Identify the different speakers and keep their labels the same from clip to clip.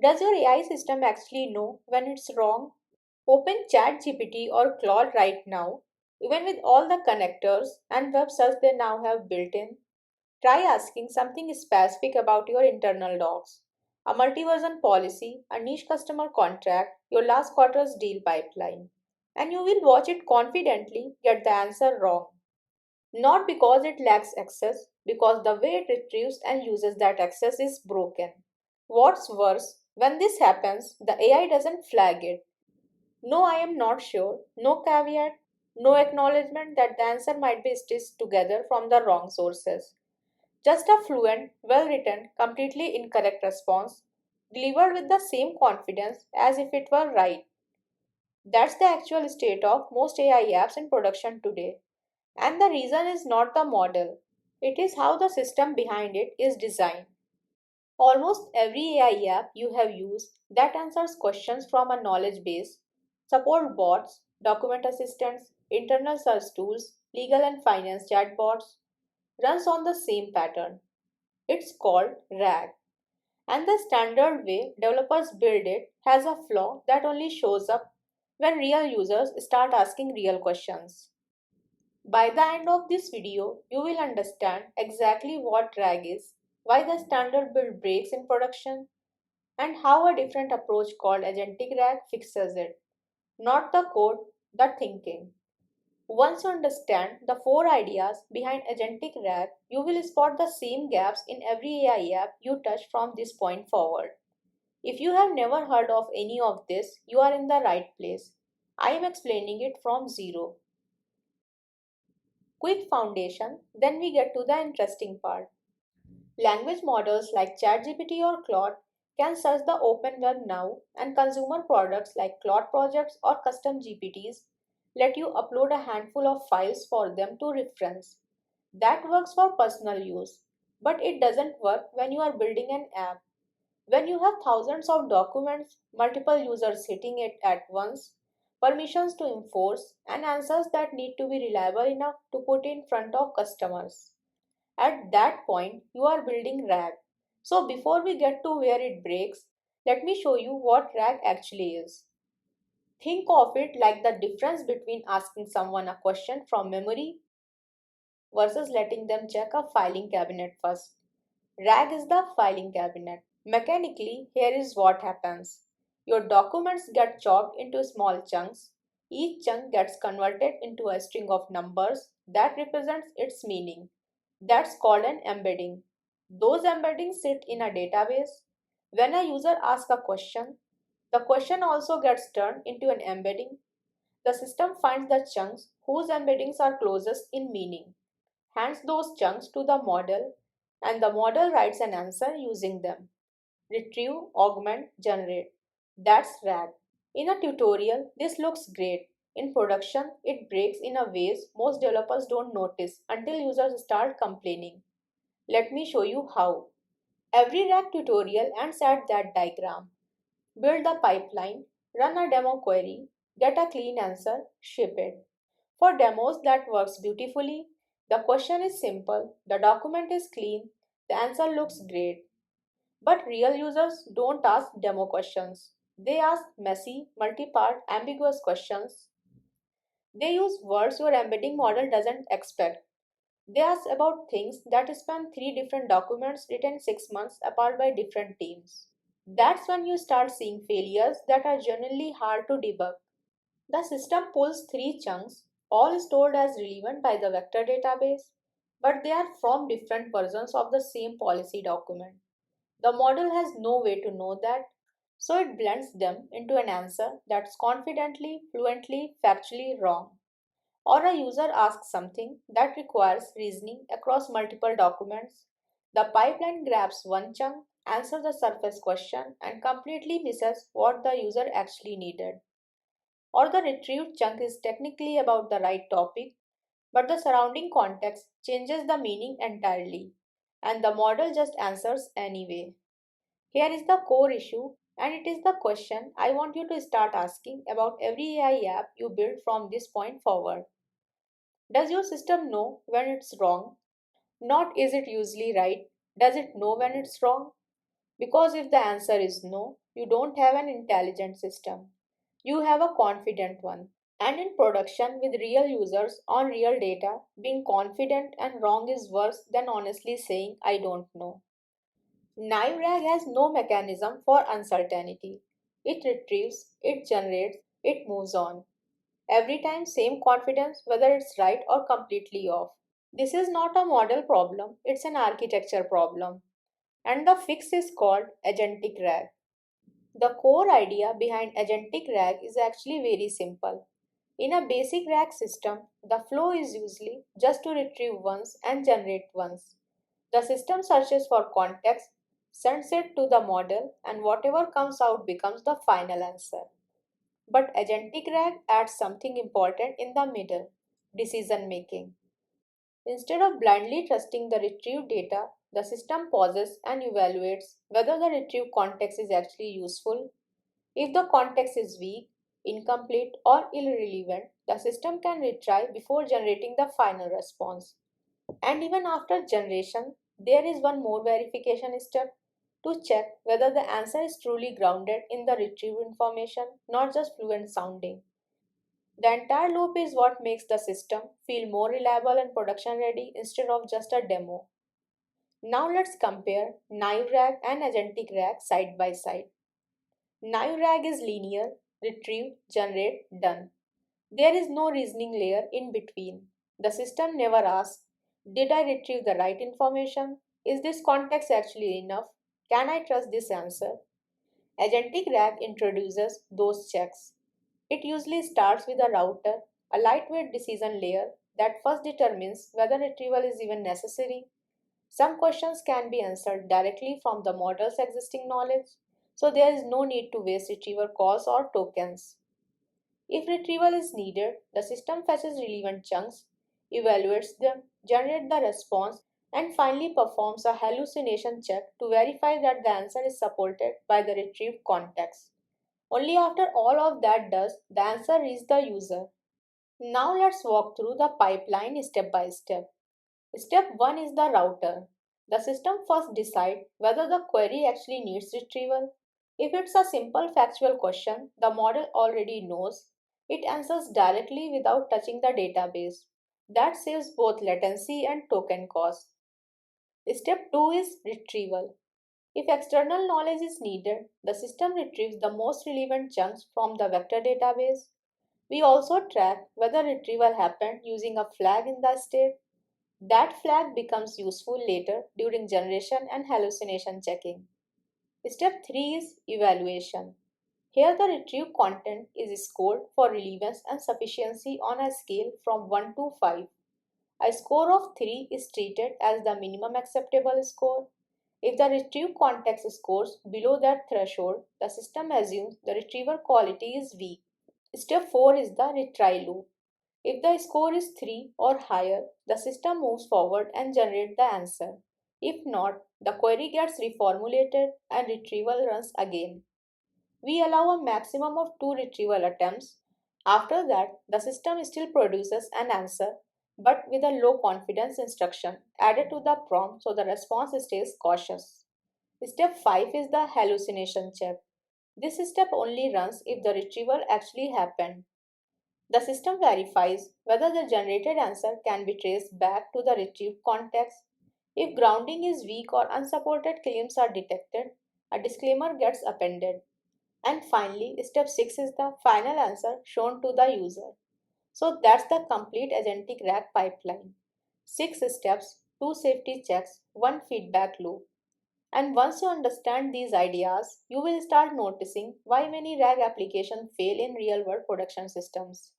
Speaker 1: Does your AI system actually know when it's wrong? Open ChatGPT or Claude right now, even with all the connectors and web search they now have built in. Try asking something specific about your internal docs, a multi-version policy, a niche customer contract, your last quarter's deal pipeline, and you will watch it confidently get the answer wrong. Not because it lacks access, because the way it retrieves and uses that access is broken. What's worse, when this happens, the AI doesn't flag it. No, I am not sure, no caveat, no acknowledgement that the answer might be stitched together from the wrong sources. Just a fluent, well written, completely incorrect response, delivered with the same confidence as if it were right. That's the actual state of most AI apps in production today. And the reason is not the model, it is how the system behind it is designed. Almost every AI app you have used that answers questions from a knowledge base, support bots, document assistants, internal search tools, legal and finance chatbots, runs on the same pattern. It's called RAG. And the standard way developers build it has a flaw that only shows up when real users start asking real questions. By the end of this video, you will understand exactly what RAG is, why the standard build breaks in production, and how a different approach called Agentic RAG fixes it. Not the code, the thinking. Once you understand the four ideas behind Agentic RAG, you will spot the same gaps in every AI app you touch from this point forward. If you have never heard of any of this, you are in the right place. I am explaining it from zero. Quick foundation, then we get to the interesting part. Language models like ChatGPT or Claude can search the open web now, and consumer products like Claude projects or custom GPTs let you upload a handful of files for them to reference. That works for personal use, but it doesn't work when you are building an app. When you have thousands of documents, multiple users hitting it at once, permissions to enforce, and answers that need to be reliable enough to put in front of customers. At that point, you are building RAG. So before we get to where it breaks, let me show you what RAG actually is. Think of it like the difference between asking someone a question from memory versus letting them check a filing cabinet first. RAG is the filing cabinet. Mechanically, here is what happens. Your documents get chopped into small chunks. Each chunk gets converted into a string of numbers that represents its meaning. That's called an embedding. Those embeddings sit in a database. When a user asks a question, the question also gets turned into an embedding. The system finds the chunks whose embeddings are closest in meaning, hands those chunks to the model, and the model writes an answer using them. Retrieve, augment, generate. That's RAG. In a tutorial, this looks great. In production, it breaks in a ways most developers don't notice until users start complaining. Let me show you how. Every RAG tutorial ends at that diagram. Build the pipeline, run a demo query, get a clean answer, ship it. For demos that works beautifully, the question is simple, the document is clean, the answer looks great. But real users don't ask demo questions. They ask messy, multi-part, ambiguous questions. They use words your embedding model doesn't expect. They ask about things that span three different documents written 6 months apart by different teams. That's when you start seeing failures that are genuinely hard to debug. The system pulls three chunks, all stored as relevant by the vector database, but they are from different versions of the same policy document. The model has no way to know that, so it blends them into an answer that's confidently, fluently, factually wrong. Or a user asks something that requires reasoning across multiple documents. The pipeline grabs one chunk, answers the surface question, and completely misses what the user actually needed. Or the retrieved chunk is technically about the right topic, but the surrounding context changes the meaning entirely, and the model just answers anyway. Here is the core issue, and it is the question I want you to start asking about every AI app you build from this point forward. Does your system know when it's wrong? Not is it usually right? Does it know when it's wrong? Because if the answer is no, You don't have an intelligent system. You have a confident one. And in production with real users on real data, being confident and wrong is worse than honestly saying, I don't know. Naive RAG has no mechanism for uncertainty. It retrieves, it generates, it moves on. Every time, same confidence, whether it's right or completely off. This is not a model problem, it's an architecture problem. And the fix is called Agentic RAG. The core idea behind Agentic RAG is actually very simple. In a basic RAG system, the flow is usually just to retrieve once and generate once. The system searches for context, sends it to the model, and whatever comes out becomes the final answer. But Agentic RAG adds something important in the middle: decision making. Instead of blindly trusting the retrieved data, the system pauses and evaluates whether the retrieved context is actually useful. If the context is weak, incomplete, or irrelevant, the system can retry before generating the final response. And even after generation, there is one more verification step to check whether the answer is truly grounded in the retrieved information, not just fluent sounding. The entire loop is what makes the system feel more reliable and production ready instead of just a demo. Now let's compare naive RAG and agentic RAG side by side. Naive RAG is linear, retrieve, generate, done. There is no reasoning layer in between. The system never asks, did I retrieve the right information? Is this context actually enough? Can I trust this answer? Agentic RAG introduces those checks. It usually starts with a router, a lightweight decision layer that first determines whether retrieval is even necessary. Some questions can be answered directly from the model's existing knowledge, so there is no need to waste retriever calls or tokens. If retrieval is needed, the system fetches relevant chunks, evaluates them, generates the response, and finally performs a hallucination check to verify that the answer is supported by the retrieved context. Only after all of that does the answer reach the user. Now let's walk through the pipeline step by step. Step 1 is the router. The system first decides whether the query actually needs retrieval. If it's a simple factual question, the model already knows. It answers directly without touching the database. That saves both latency and token cost. Step 2 is retrieval. If external knowledge is needed, the system retrieves the most relevant chunks from the vector database. We also track whether retrieval happened using a flag in the state. That flag becomes useful later during generation and hallucination checking. Step 3 is evaluation. Here the retrieved content is scored for relevance and sufficiency on a scale from 1 to 5. A score of 3 is treated as the minimum acceptable score. If the retrieved context scores below that threshold, the system assumes the retriever quality is weak. Step 4 is the retry loop. If the score is 3 or higher, the system moves forward and generates the answer. If not, the query gets reformulated and retrieval runs again. We allow a maximum of 2 retrieval attempts. After that, the system still produces an answer but with a low confidence instruction added to the prompt so the response stays cautious. Step 5 is the hallucination check. This step only runs if the retrieval actually happened. The system verifies whether the generated answer can be traced back to the retrieved context. If grounding is weak or unsupported claims are detected, a disclaimer gets appended. And finally, step 6 is the final answer shown to the user. So that's the complete agentic RAG pipeline. 6 steps, 2 safety checks, 1 feedback loop. And once you understand these ideas, you will start noticing why many RAG applications fail in real world production systems.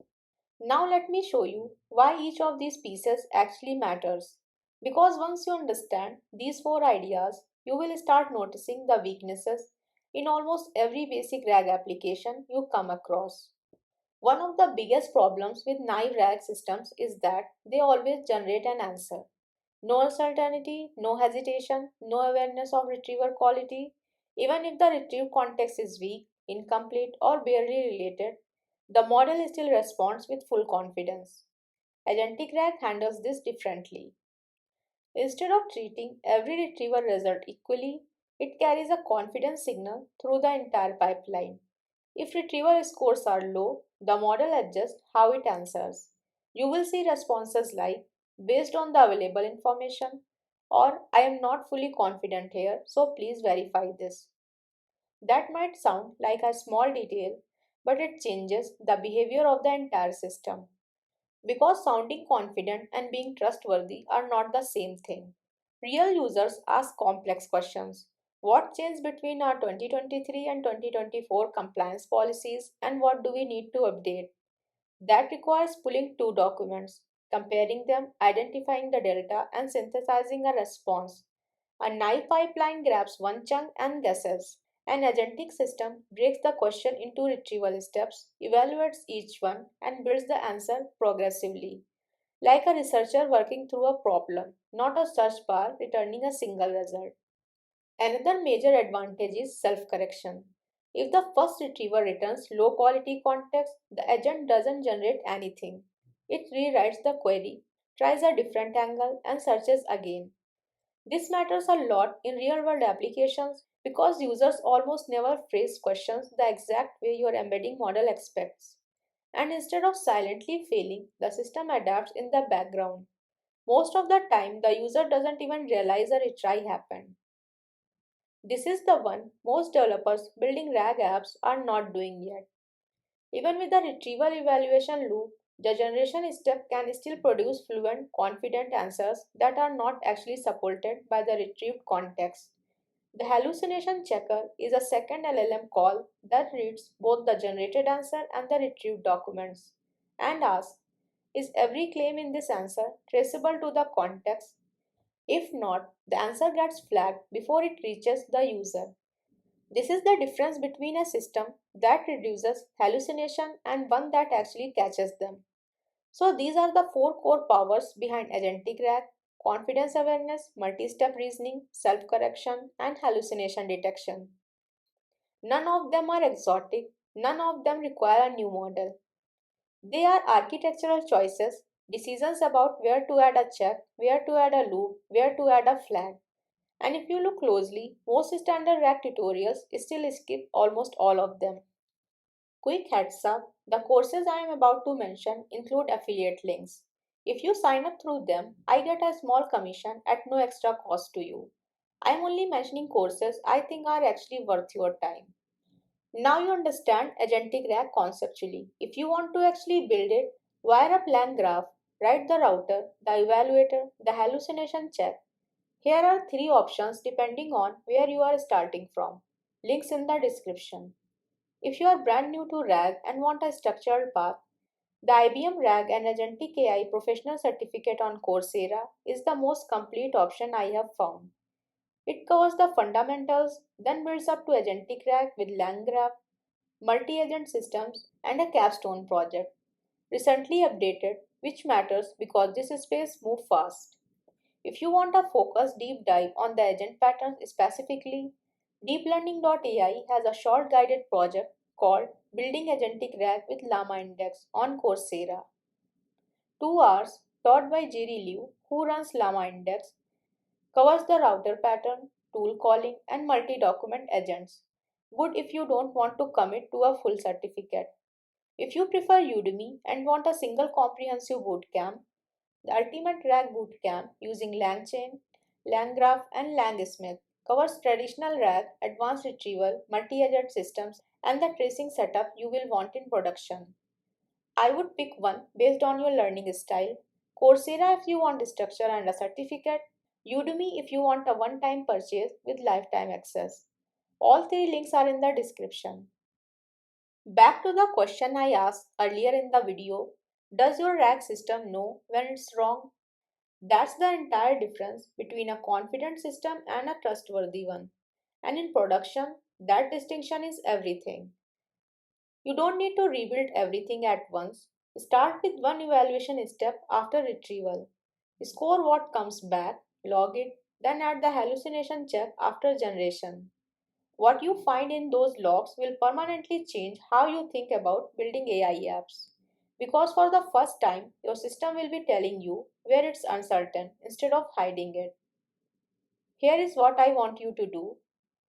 Speaker 1: Now let me show you why each of these pieces actually matters. Because once you understand these 4 ideas, you will start noticing the weaknesses in almost every basic RAG application you come across. One of the biggest problems with naive RAG systems is that they always generate an answer. No uncertainty, no hesitation, no awareness of retriever quality. Even if the retrieved context is weak, incomplete, or barely related, the model still responds with full confidence. Agentic RAG handles this differently. Instead of treating every retrieval result equally, It carries a confidence signal through the entire pipeline. If retrieval scores are low, the model adjusts how it answers. You will see responses like, based on the available information, or I am not fully confident here, so please verify this. That might sound like a small detail, but it changes the behavior of the entire system. Because sounding confident and being trustworthy are not the same thing. Real users ask complex questions. What changed between our 2023 and 2024 compliance policies, and what do we need to update? That requires pulling two documents, comparing them, identifying the delta, and synthesizing a response. A naive pipeline grabs one chunk and guesses. An agentic system breaks the question into retrieval steps, evaluates each one, and builds the answer progressively, like a researcher working through a problem, not a search bar returning a single result. Another major advantage is self correction. If the first retriever returns low quality context, the agent doesn't generate anything. It rewrites the query, tries a different angle, and searches again. This matters a lot in real world applications because users almost never phrase questions the exact way your embedding model expects. And instead of silently failing, the system adapts in the background. Most of the time, the user doesn't even realize a retry happened. This is the one most developers building RAG apps are not doing yet. Even with the retrieval evaluation loop, the generation step can still produce fluent, confident answers that are not actually supported by the retrieved context. The hallucination checker is a second LLM call that reads both the generated answer and the retrieved documents and asks, is every claim in this answer traceable to the context? If not, the answer gets flagged before it reaches the user. This is the difference between a system that reduces hallucination and one that actually catches them. So, these are the four core powers behind agentic RAG: confidence awareness, multi step reasoning, self correction, and hallucination detection. None of them are exotic, none of them require a new model. They are architectural choices, decisions about where to add a check, where to add a loop, where to add a flag. And if you look closely, most standard RAG tutorials still skip almost all of them. Quick heads up, the courses I am about to mention include affiliate links. If you sign up through them, I get a small commission at no extra cost to you. I am only mentioning courses I think are actually worth your time. Now you understand agentic RAG conceptually. If you want to actually build it, wire a plan graph, write the router, the evaluator, the hallucination check. Here are three options depending on where you are starting from. Links in the description. If you are brand new to RAG and want a structured path, the IBM RAG and Agentic AI Professional Certificate on Coursera is the most complete option I have found. It covers the fundamentals, then builds up to Agentic RAG with LangGraph, multi-agent systems, and a capstone project, recently updated, which matters because this space moves fast. If you want a focused deep dive on the agent patterns specifically, deeplearning.ai has a short guided project called Building Agentic RAG with Llama Index on Coursera. 2 hours taught by Jerry Liu, who runs Llama Index, covers the router pattern, tool calling, and multi document agents. Good if you don't want to commit to a full certificate. If you prefer Udemy and want a single comprehensive bootcamp, the Ultimate RAG Bootcamp using LangChain, LangGraph, and LangSmith covers traditional RAG, advanced retrieval, multi-agent systems, and the tracing setup you will want in production. I would pick one based on your learning style. Coursera if you want structure and a certificate, Udemy if you want a one-time purchase with lifetime access. All three links are in the description. Back to the question I asked earlier in the video, does your RAG system know when it's wrong? That's the entire difference between a confident system and a trustworthy one. And in production, that distinction is everything. You don't need to rebuild everything at once. Start with one evaluation step after retrieval. Score what comes back, log it, then add the hallucination check after generation. What you find in those logs will permanently change how you think about building AI apps. Because for the first time, your system will be telling you where it's uncertain instead of hiding it. Here is what I want you to do.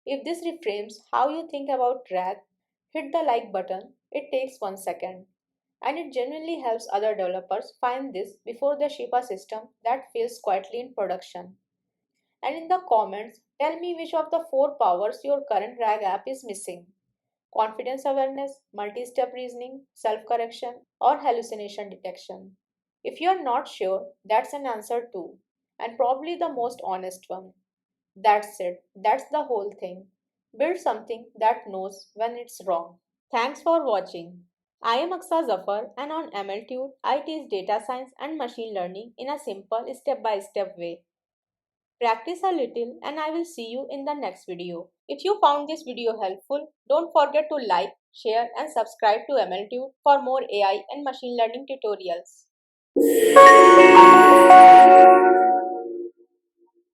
Speaker 1: If this reframes how you think about RAG, hit the like button. It takes 1 second. And it genuinely helps other developers find this before they ship a system that fails quietly in production. And in the comments, tell me which of the four powers your current RAG app is missing: confidence awareness, multi step reasoning, self correction, or hallucination detection. If you are not sure, that's an answer too, and probably the most honest one. That's it, that's the whole thing. Build something that knows when it's wrong. Thanks for watching. I am Aksa Zafar, and on MLTude, I teach data science and machine learning in a simple step by step way. Practice a little, and I will see you in the next video. If you found this video helpful, don't forget to like, share, and subscribe to MLTude for more AI and machine learning tutorials.